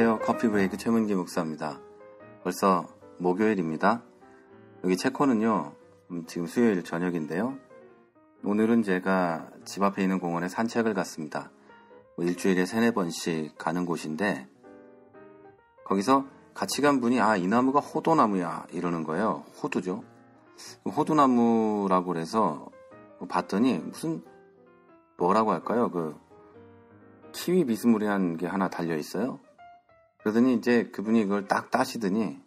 안녕하세요. 커피 브레이크 최문기 목사입니다. 벌써 목요일입니다. 여기 체코는요, 지금 수요일 저녁인데요. 오늘은 제가 집 앞에 있는 공원에 산책을 갔습니다. 일주일에 3-4번씩 가는 곳인데, 거기서 같이 간 분이 이 나무가 호두나무야 이러는 거예요. 호두죠. 호두나무라고 그래서 봤더니 무슨 뭐라고 할까요? 키위 비스무리한 게 하나 달려 있어요. 그러더니 이제 그분이 그걸 딱 따시더니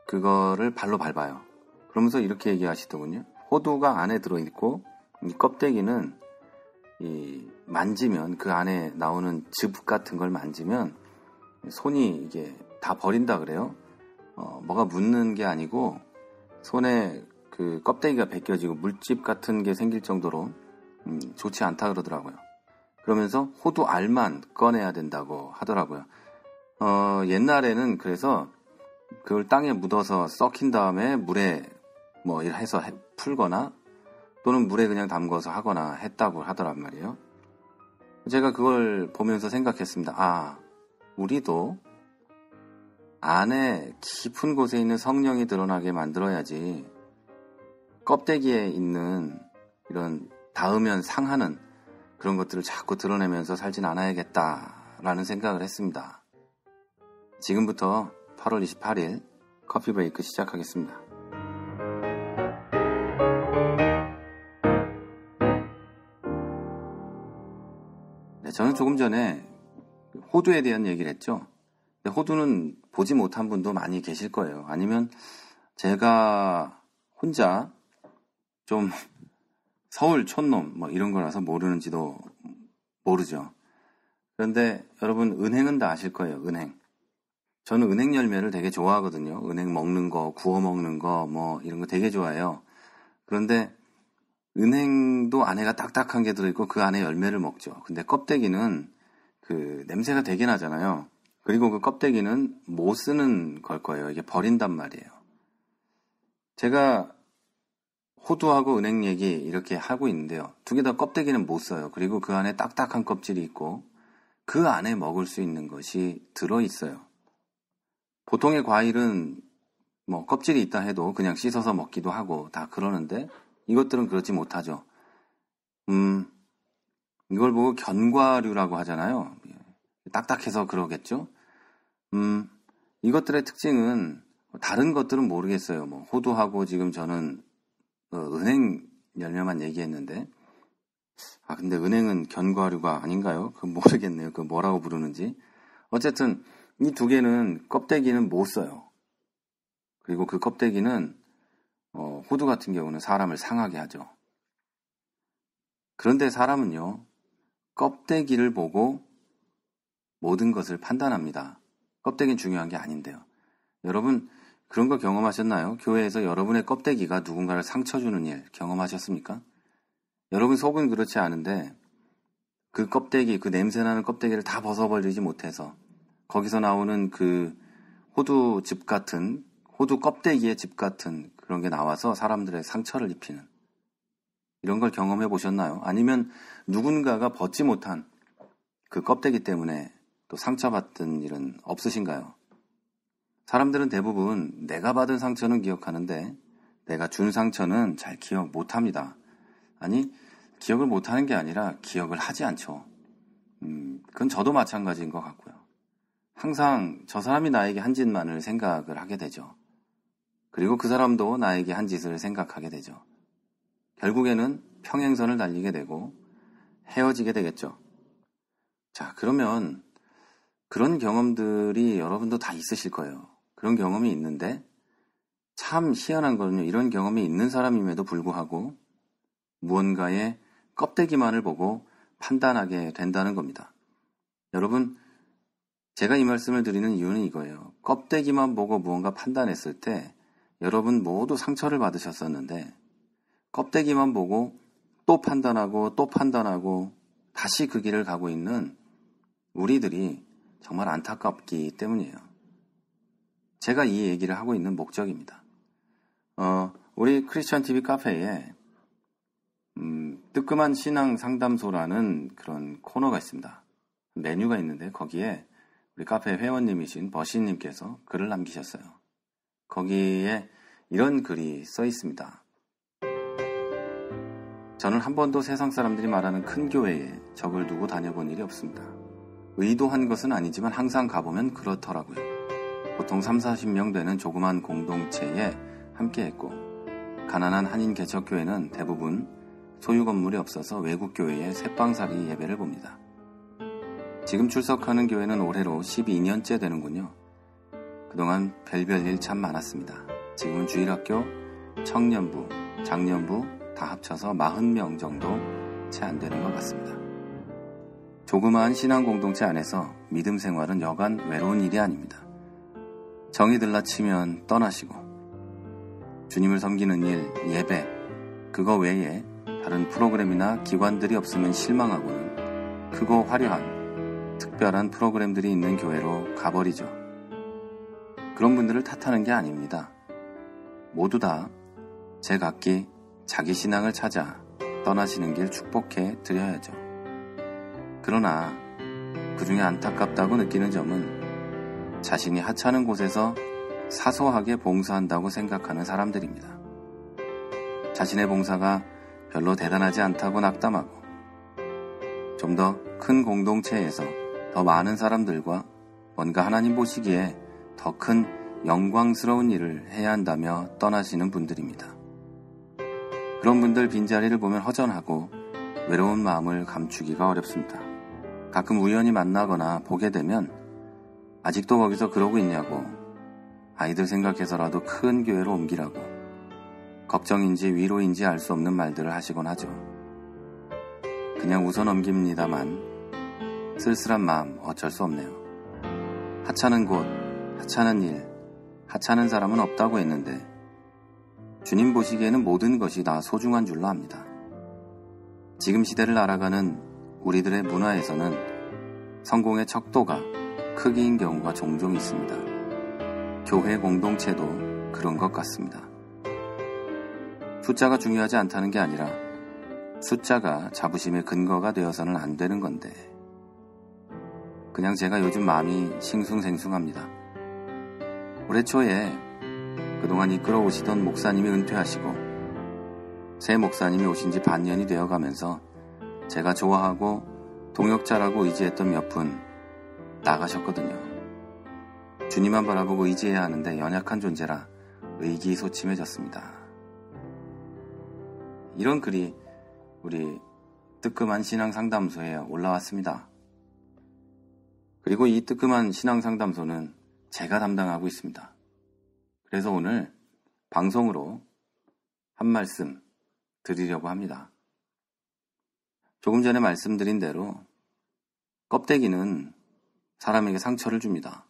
그거를 발로 밟아요. 그러면서 이렇게 얘기하시더군요. 호두가 안에 들어있고 이 껍데기는 만지면 그 안에 나오는 즙 같은 걸 만지면 손이 이게 다 버린다 그래요. 뭐가 묻는 게 아니고 손에 그 껍데기가 벗겨지고 물집 같은 게 생길 정도로 좋지 않다 그러더라고요. 그러면서 호두 알만 꺼내야 된다고 하더라고요. 옛날에는 그래서 그걸 땅에 묻어서 썩힌 다음에 물에 뭐 해서 풀거나 또는 물에 그냥 담궈서 하거나 했다고 하더란 말이에요. 제가 그걸 보면서 생각했습니다. 우리도 안에 깊은 곳에 있는 성령이 드러나게 만들어야지 껍데기에 있는 이런 닿으면 상하는 그런 것들을 자꾸 드러내면서 살진 않아야겠다라는 생각을 했습니다. 지금부터 8월 28일 커피 브레이크 시작하겠습니다. 네, 저는 조금 전에 호두에 대한 얘기를 했죠. 호두는 보지 못한 분도 많이 계실 거예요. 아니면 제가 혼자 좀 서울 촌놈 이런 거라서 모르는지도 모르죠. 그런데 여러분 은행은 다 아실 거예요. 은행. 저는 은행 열매를 되게 좋아하거든요. 은행 먹는 거, 구워 먹는 거 이런 거 되게 좋아해요. 그런데 은행도 안에가 딱딱한 게 들어있고 그 안에 열매를 먹죠. 근데 껍데기는 그 냄새가 되게 나잖아요. 그리고 그 껍데기는 못 쓰는 걸 거예요. 이게 버린단 말이에요. 제가 호두하고 은행 얘기 이렇게 하고 있는데요. 두 개 다 껍데기는 못 써요. 그리고 그 안에 딱딱한 껍질이 있고 그 안에 먹을 수 있는 것이 들어있어요. 보통의 과일은 껍질이 있다 해도 그냥 씻어서 먹기도 하고 다 그러는데 이것들은 그렇지 못하죠. 이걸 보고 견과류라고 하잖아요. 딱딱해서 그러겠죠. 이것들의 특징은 다른 것들은 모르겠어요. 호두하고 지금 저는 은행 열매만 얘기했는데 근데 은행은 견과류가 아닌가요? 모르겠네요. 뭐라고 부르는지. 어쨌든 이 두 개는 껍데기는 못 써요. 그리고 그 껍데기는 호두 같은 경우는 사람을 상하게 하죠. 그런데 사람은요, 껍데기를 보고 모든 것을 판단합니다. 껍데기는 중요한 게 아닌데요. 여러분 그런 거 경험하셨나요? 교회에서 여러분의 껍데기가 누군가를 상처 주는 일 경험하셨습니까? 여러분 속은 그렇지 않은데 그 껍데기, 그 냄새나는 껍데기를 다 벗어버리지 못해서 거기서 나오는 그 호두 즙 같은, 호두 껍데기의 즙 같은 그런 게 나와서 사람들의 상처를 입히는 이런 걸 경험해 보셨나요? 아니면 누군가가 벗지 못한 그 껍데기 때문에 또 상처받은 일은 없으신가요? 사람들은 대부분 내가 받은 상처는 기억하는데 내가 준 상처는 잘 기억 못합니다. 아니, 기억을 못하는 게 아니라 기억을 하지 않죠. 그건 저도 마찬가지인 것 같고요. 항상 저 사람이 나에게 한 짓만을 생각을 하게 되죠. 그리고 그 사람도 나에게 한 짓을 생각하게 되죠. 결국에는 평행선을 달리게 되고 헤어지게 되겠죠. 자, 그러면 그런 경험들이 여러분도 다 있으실 거예요. 그런 경험이 있는데 참 희한한 거는요. 이런 경험이 있는 사람임에도 불구하고 무언가의 껍데기만을 보고 판단하게 된다는 겁니다. 여러분, 제가 이 말씀을 드리는 이유는 이거예요. 껍데기만 보고 무언가 판단했을 때 여러분 모두 상처를 받으셨었는데 껍데기만 보고 또 판단하고 다시 그 길을 가고 있는 우리들이 정말 안타깝기 때문이에요. 제가 이 얘기를 하고 있는 목적입니다. 우리 크리스천 TV 카페에 뜨끔한 신앙 상담소라는 그런 코너가 있습니다. 메뉴가 있는데 거기에 우리 카페 회원님이신 버시님께서 글을 남기셨어요. 거기에 이런 글이 써 있습니다. 저는 한 번도 세상 사람들이 말하는 큰 교회에 적을 두고 다녀본 일이 없습니다. 의도한 것은 아니지만 항상 가보면 그렇더라고요. 보통 30-40명 되는 조그만 공동체에 함께했고 가난한 한인 개척교회는 대부분 소유 건물이 없어서 외국 교회에 새방살이 예배를 봅니다. 지금 출석하는 교회는 올해로 12년째 되는군요. 그동안 별별 일 참 많았습니다. 지금은 주일학교, 청년부, 장년부 다 합쳐서 40명 정도 채 안 되는 것 같습니다. 조그마한 신앙 공동체 안에서 믿음 생활은 여간 외로운 일이 아닙니다. 정이 들라 치면 떠나시고 주님을 섬기는 일, 예배, 그거 외에 다른 프로그램이나 기관들이 없으면 실망하고는 크고 화려한 특별한 프로그램들이 있는 교회로 가버리죠. 그런 분들을 탓하는 게 아닙니다. 모두 다 제각기 자기 신앙을 찾아 떠나시는 길 축복해 드려야죠. 그러나 그 중에 안타깝다고 느끼는 점은 자신이 하찮은 곳에서 사소하게 봉사한다고 생각하는 사람들입니다. 자신의 봉사가 별로 대단하지 않다고 낙담하고 좀 더 큰 공동체에서 더 많은 사람들과 뭔가 하나님 보시기에 더 큰 영광스러운 일을 해야 한다며 떠나시는 분들입니다. 그런 분들 빈자리를 보면 허전하고 외로운 마음을 감추기가 어렵습니다. 가끔 우연히 만나거나 보게 되면 아직도 거기서 그러고 있냐고 아이들 생각해서라도 큰 교회로 옮기라고 걱정인지 위로인지 알 수 없는 말들을 하시곤 하죠. 그냥 웃어 넘깁니다만 쓸쓸한 마음 어쩔 수 없네요. 하찮은 곳, 하찮은 일, 하찮은 사람은 없다고 했는데 주님 보시기에는 모든 것이 다 소중한 줄로 압니다. 지금 시대를 알아가는 우리들의 문화에서는 성공의 척도가 크기인 경우가 종종 있습니다. 교회 공동체도 그런 것 같습니다. 숫자가 중요하지 않다는 게 아니라 숫자가 자부심의 근거가 되어서는 안 되는 건데 그냥 제가 요즘 마음이 싱숭생숭합니다. 올해 초에 그동안 이끌어 오시던 목사님이 은퇴하시고 새 목사님이 오신 지 반년이 되어가면서 제가 좋아하고 동역자라고 의지했던 몇 분 나가셨거든요. 주님만 바라보고 의지해야 하는데 연약한 존재라 의기소침해졌습니다. 이런 글이 우리 뜨끔한 신앙상담소에 올라왔습니다. 그리고 이 뜨끔한 신앙상담소는 제가 담당하고 있습니다. 그래서 오늘 방송으로 한 말씀 드리려고 합니다. 조금 전에 말씀드린 대로 껍데기는 사람에게 상처를 줍니다.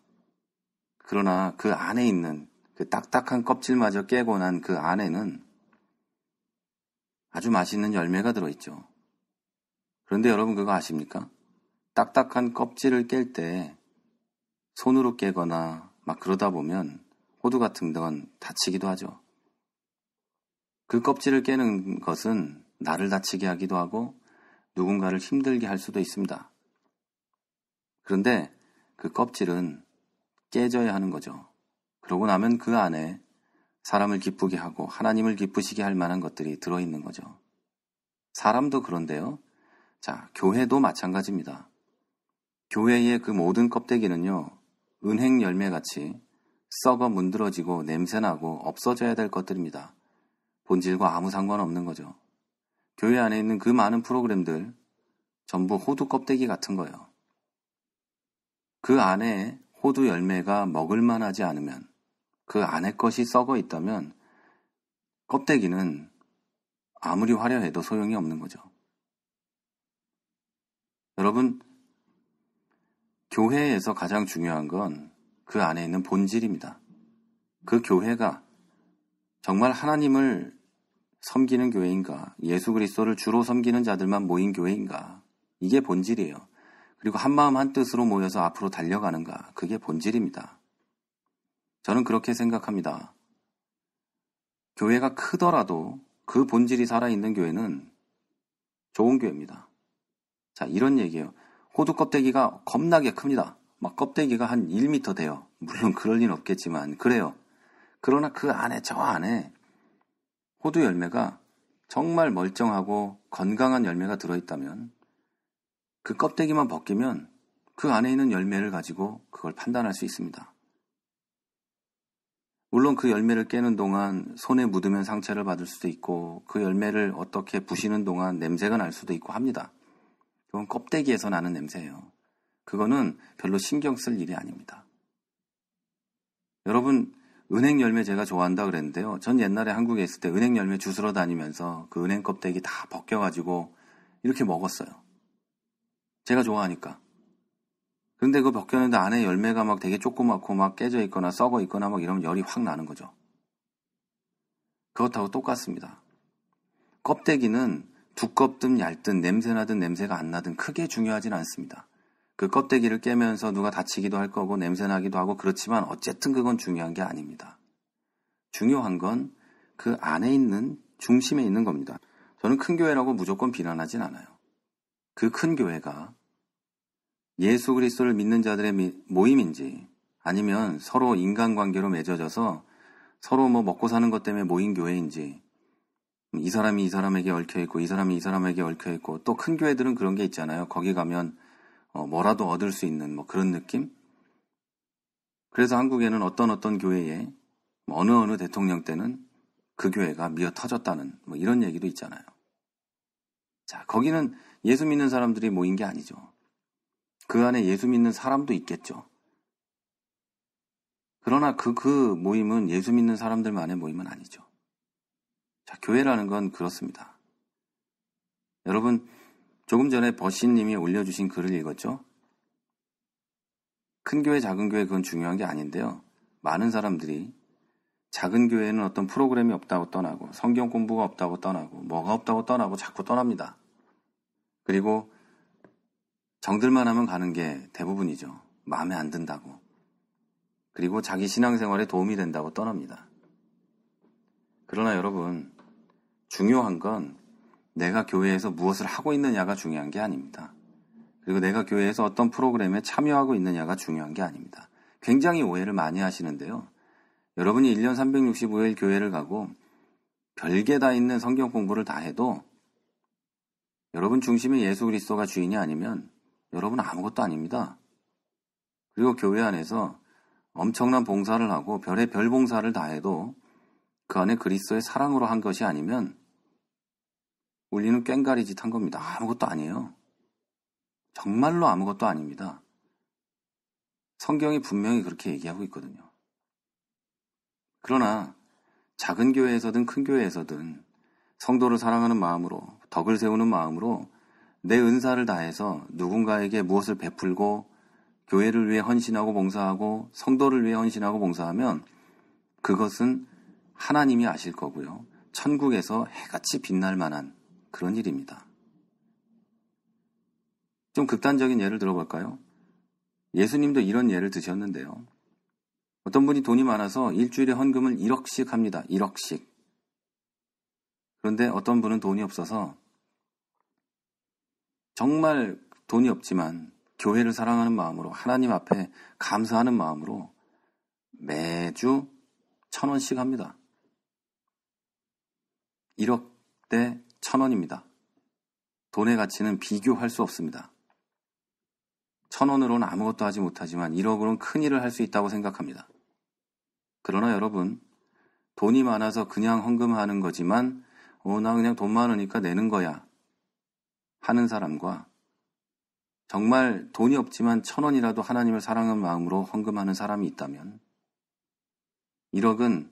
그러나 그 안에 있는 그 딱딱한 껍질마저 깨고 난 그 안에는 아주 맛있는 열매가 들어있죠. 그런데 여러분 그거 아십니까? 딱딱한 껍질을 깰 때 손으로 깨거나 막 그러다 보면 호두 같은 건 다치기도 하죠. 그 껍질을 깨는 것은 나를 다치게 하기도 하고 누군가를 힘들게 할 수도 있습니다. 그런데 그 껍질은 깨져야 하는 거죠. 그러고 나면 그 안에 사람을 기쁘게 하고 하나님을 기쁘시게 할 만한 것들이 들어있는 거죠. 사람도 그런데요. 자, 교회도 마찬가지입니다. 교회의 그 모든 껍데기는요, 은행 열매같이 썩어 문드러지고 냄새나고 없어져야 될 것들입니다. 본질과 아무 상관없는 거죠. 교회 안에 있는 그 많은 프로그램들 전부 호두 껍데기 같은 거예요. 그 안에 호두 열매가 먹을만하지 않으면, 그 안에 것이 썩어 있다면 껍데기는 아무리 화려해도 소용이 없는 거죠. 여러분, 교회에서 가장 중요한 건 그 안에 있는 본질입니다. 그 교회가 정말 하나님을 섬기는 교회인가, 예수 그리스도를 주로 섬기는 자들만 모인 교회인가, 이게 본질이에요. 그리고 한마음 한뜻으로 모여서 앞으로 달려가는가, 그게 본질입니다. 저는 그렇게 생각합니다. 교회가 크더라도 그 본질이 살아있는 교회는 좋은 교회입니다. 자, 이런 얘기예요. 호두 껍데기가 겁나게 큽니다. 막 껍데기가 한 1m 돼요. 물론 그럴 리는 없겠지만 그래요. 그러나 그 안에, 저 안에 호두 열매가 정말 멀쩡하고 건강한 열매가 들어있다면 그 껍데기만 벗기면 그 안에 있는 열매를 가지고 그걸 판단할 수 있습니다. 물론 그 열매를 깨는 동안 손에 묻으면 상처를 받을 수도 있고 그 열매를 어떻게 부시는 동안 냄새가 날 수도 있고 합니다. 그건 껍데기에서 나는 냄새예요. 그거는 별로 신경 쓸 일이 아닙니다. 여러분, 은행 열매 제가 좋아한다 그랬는데요. 전 옛날에 한국에 있을 때 은행 열매 주스러 다니면서 그 은행 껍데기 다 벗겨가지고 이렇게 먹었어요. 제가 좋아하니까. 그런데 그거 벗겼는데 안에 열매가 막 되게 조그맣고 막 깨져 있거나 썩어 있거나 막 이러면 열이 확 나는 거죠. 그것하고 똑같습니다. 껍데기는 두껍든 얇든 냄새나든 냄새가 안 나든 크게 중요하진 않습니다. 그 껍데기를 깨면서 누가 다치기도 할 거고 냄새나기도 하고 그렇지만 어쨌든 그건 중요한 게 아닙니다. 중요한 건 그 안에 있는 중심에 있는 겁니다. 저는 큰 교회라고 무조건 비난하진 않아요. 그 큰 교회가 예수 그리스도를 믿는 자들의 모임인지 아니면 서로 인간관계로 맺어져서 서로 뭐 먹고 사는 것 때문에 모인 교회인지 이 사람이 이 사람에게 얽혀있고 이 사람이 이 사람에게 얽혀있고 또 큰 교회들은 그런 게 있잖아요. 거기 가면 뭐라도 얻을 수 있는 뭐 그런 느낌? 그래서 한국에는 어떤 교회에 어느 대통령 때는 그 교회가 미어 터졌다는 뭐 이런 얘기도 있잖아요. 자, 거기는 예수 믿는 사람들이 모인 게 아니죠. 그 안에 예수 믿는 사람도 있겠죠. 그러나 그 모임은 예수 믿는 사람들만의 모임은 아니죠. 자, 교회라는 건 그렇습니다. 여러분, 조금 전에 버신님이 올려주신 글을 읽었죠? 큰 교회, 작은 교회 그건 중요한 게 아닌데요. 많은 사람들이 작은 교회에는 어떤 프로그램이 없다고 떠나고 성경 공부가 없다고 떠나고 뭐가 없다고 떠나고 자꾸 떠납니다. 그리고 정들만 하면 가는 게 대부분이죠. 마음에 안 든다고. 그리고 자기 신앙생활에 도움이 된다고 떠납니다. 그러나 여러분, 중요한 건 내가 교회에서 무엇을 하고 있느냐가 중요한 게 아닙니다. 그리고 내가 교회에서 어떤 프로그램에 참여하고 있느냐가 중요한 게 아닙니다. 굉장히 오해를 많이 하시는데요. 여러분이 1년 365일 교회를 가고 별게 다 있는 성경 공부를 다 해도 여러분 중심에 예수 그리스도가 주인이 아니면 여러분 아무것도 아닙니다. 그리고 교회 안에서 엄청난 봉사를 하고 별의 별 봉사를 다 해도 그 안에 그리스도의 사랑으로 한 것이 아니면 우리는 꽹가리 짓 한 겁니다. 아무것도 아니에요. 정말로 아무것도 아닙니다. 성경이 분명히 그렇게 얘기하고 있거든요. 그러나 작은 교회에서든 큰 교회에서든 성도를 사랑하는 마음으로 덕을 세우는 마음으로 내 은사를 다해서 누군가에게 무엇을 베풀고 교회를 위해 헌신하고 봉사하고 성도를 위해 헌신하고 봉사하면 그것은 하나님이 아실 거고요. 천국에서 해같이 빛날 만한 그런 일입니다. 좀 극단적인 예를 들어볼까요? 예수님도 이런 예를 드셨는데요. 어떤 분이 돈이 많아서 일주일에 헌금을 1억씩 합니다. 1억씩. 그런데 어떤 분은 돈이 없어서 정말 돈이 없지만 교회를 사랑하는 마음으로 하나님 앞에 감사하는 마음으로 매주 1,000원씩 합니다. 1억 대 1,000원입니다. 돈의 가치는 비교할 수 없습니다. 1,000원으로는 아무것도 하지 못하지만 1억으로는 큰 일을 할 수 있다고 생각합니다. 그러나 여러분, 돈이 많아서 그냥 헌금하는 거지만 나 그냥 돈 많으니까 내는 거야 하는 사람과 정말 돈이 없지만 1,000원이라도 하나님을 사랑하는 마음으로 헌금하는 사람이 있다면 1억은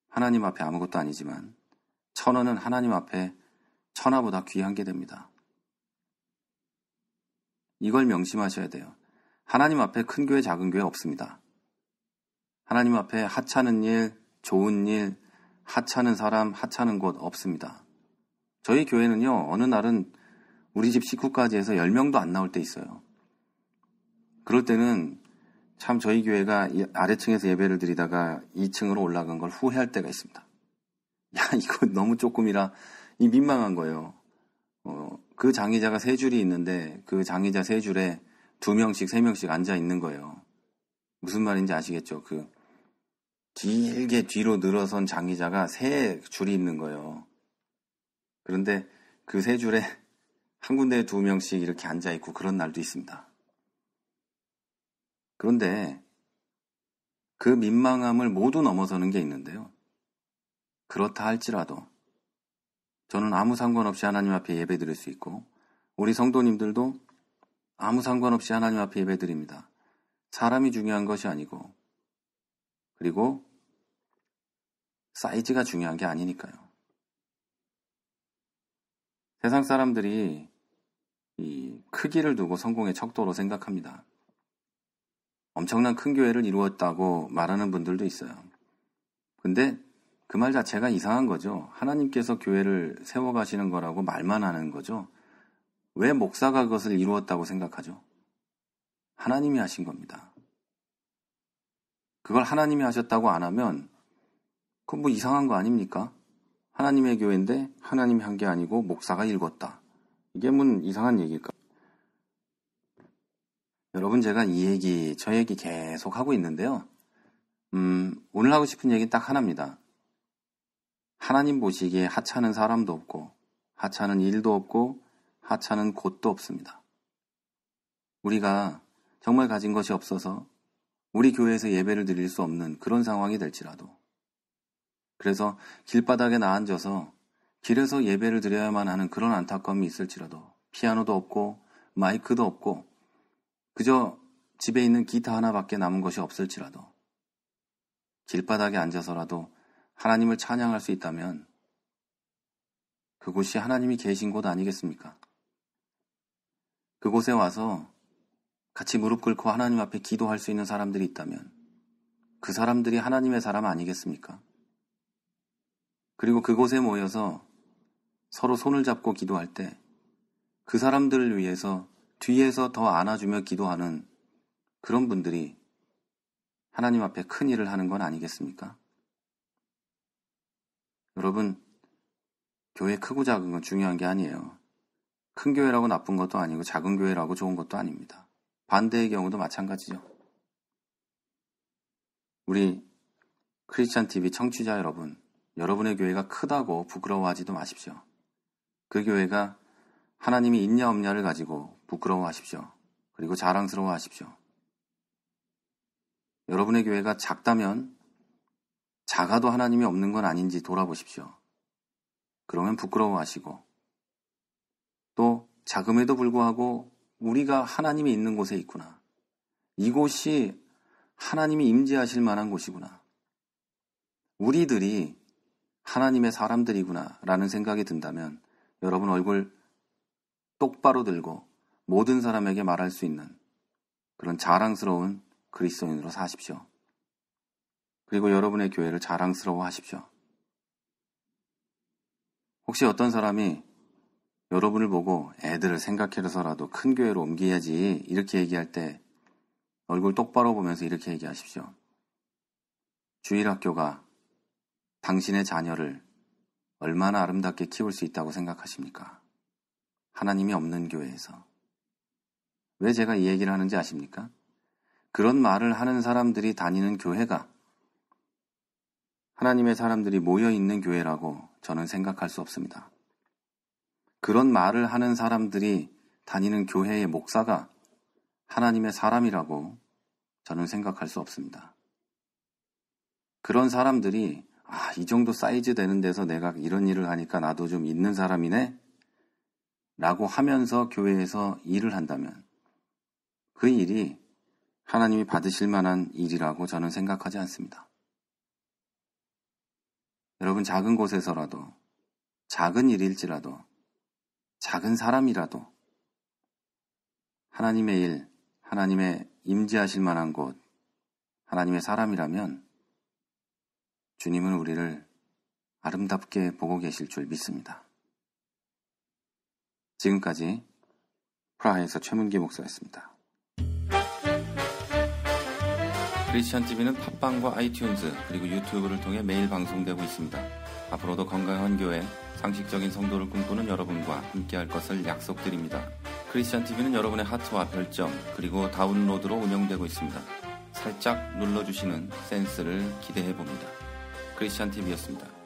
하나님 앞에 아무것도 아니지만 1,000원은 하나님 앞에 천하보다 귀한 게 됩니다. 이걸 명심하셔야 돼요. 하나님 앞에 큰 교회, 작은 교회 없습니다. 하나님 앞에 하찮은 일, 좋은 일, 하찮은 사람, 하찮은 곳 없습니다. 저희 교회는요, 어느 날은 우리 집 식구까지 해서 10명도 안 나올 때 있어요. 그럴 때는 참 저희 교회가 아래층에서 예배를 드리다가 2층으로 올라간 걸 후회할 때가 있습니다. 야, 이거 너무 조금이라 민망한 거예요. 그 장의자가 3줄이 있는데 그 장의자 3줄에 2명씩, 3명씩 앉아 있는 거예요. 무슨 말인지 아시겠죠? 길게 뒤로 늘어선 장의자가 3줄이 있는 거예요. 그런데 그 3줄에 한 군데에 2명씩 이렇게 앉아 있고 그런 날도 있습니다. 그런데 그 민망함을 모두 넘어서는 게 있는데요. 그렇다 할지라도 저는 아무 상관없이 하나님 앞에 예배드릴 수 있고 우리 성도님들도 아무 상관없이 하나님 앞에 예배드립니다. 사람이 중요한 것이 아니고 그리고 사이즈가 중요한 게 아니니까요. 세상 사람들이 이 크기를 두고 성공의 척도로 생각합니다. 엄청난 큰 교회를 이루었다고 말하는 분들도 있어요. 근데 그 말 자체가 이상한 거죠. 하나님께서 교회를 세워가시는 거라고 말만 하는 거죠. 왜 목사가 그것을 이루었다고 생각하죠? 하나님이 하신 겁니다. 그걸 하나님이 하셨다고 안 하면 그건 뭐 이상한 거 아닙니까? 하나님의 교회인데 하나님이 한 게 아니고 목사가 읽었다. 이게 뭔 이상한 얘기일까? 여러분 제가 이 얘기, 저 얘기 계속 하고 있는데요. 오늘 하고 싶은 얘기는 딱 하나입니다. 하나님 보시기에 하찮은 사람도 없고 하찮은 일도 없고 하찮은 곳도 없습니다. 우리가 정말 가진 것이 없어서 우리 교회에서 예배를 드릴 수 없는 그런 상황이 될지라도 그래서 길바닥에 나앉아서 길에서 예배를 드려야만 하는 그런 안타까움이 있을지라도 피아노도 없고 마이크도 없고 그저 집에 있는 기타 하나밖에 남은 것이 없을지라도 길바닥에 앉아서라도 하나님을 찬양할 수 있다면 그곳이 하나님이 계신 곳 아니겠습니까? 그곳에 와서 같이 무릎 꿇고 하나님 앞에 기도할 수 있는 사람들이 있다면 그 사람들이 하나님의 사람 아니겠습니까? 그리고 그곳에 모여서 서로 손을 잡고 기도할 때 그 사람들을 위해서 뒤에서 더 안아주며 기도하는 그런 분들이 하나님 앞에 큰 일을 하는 건 아니겠습니까? 여러분, 교회 크고 작은 건 중요한 게 아니에요. 큰 교회라고 나쁜 것도 아니고 작은 교회라고 좋은 것도 아닙니다. 반대의 경우도 마찬가지죠. 우리 크리스찬 TV 청취자 여러분, 여러분의 교회가 크다고 부끄러워하지도 마십시오. 그 교회가 하나님이 있냐 없냐를 가지고 부끄러워하십시오. 그리고 자랑스러워하십시오. 여러분의 교회가 작다면 작아도 하나님이 없는 건 아닌지 돌아보십시오. 그러면 부끄러워하시고 또 작음에도 불구하고 우리가 하나님이 있는 곳에 있구나. 이곳이 하나님이 임재하실 만한 곳이구나. 우리들이 하나님의 사람들이구나 라는 생각이 든다면 여러분 얼굴 똑바로 들고 모든 사람에게 말할 수 있는 그런 자랑스러운 그리스도인으로 사십시오. 그리고 여러분의 교회를 자랑스러워 하십시오. 혹시 어떤 사람이 여러분을 보고 애들을 생각해서라도 큰 교회로 옮겨야지 이렇게 얘기할 때 얼굴 똑바로 보면서 이렇게 얘기하십시오. 주일학교가 당신의 자녀를 얼마나 아름답게 키울 수 있다고 생각하십니까? 하나님이 없는 교회에서. 왜 제가 이 얘기를 하는지 아십니까? 그런 말을 하는 사람들이 다니는 교회가 하나님의 사람들이 모여있는 교회라고 저는 생각할 수 없습니다. 그런 말을 하는 사람들이 다니는 교회의 목사가 하나님의 사람이라고 저는 생각할 수 없습니다. 그런 사람들이 이 정도 사이즈 되는 데서 내가 이런 일을 하니까 나도 좀 있는 사람이네 라고 하면서 교회에서 일을 한다면 그 일이 하나님이 받으실 만한 일이라고 저는 생각하지 않습니다. 여러분 작은 곳에서라도 작은 일일지라도 작은 사람이라도 하나님의 일, 하나님의 임재하실 만한 곳, 하나님의 사람이라면 주님은 우리를 아름답게 보고 계실 줄 믿습니다. 지금까지 프라하에서 최문기 목사였습니다. 크리스천 TV는 팟빵과 아이튠즈 그리고 유튜브를 통해 매일 방송되고 있습니다. 앞으로도 건강한 교회, 상식적인 성도를 꿈꾸는 여러분과 함께할 것을 약속드립니다. 크리스찬 TV는 여러분의 하트와 별점 그리고 다운로드로 운영되고 있습니다. 살짝 눌러주시는 센스를 기대해 봅니다. 크리스찬 TV였습니다.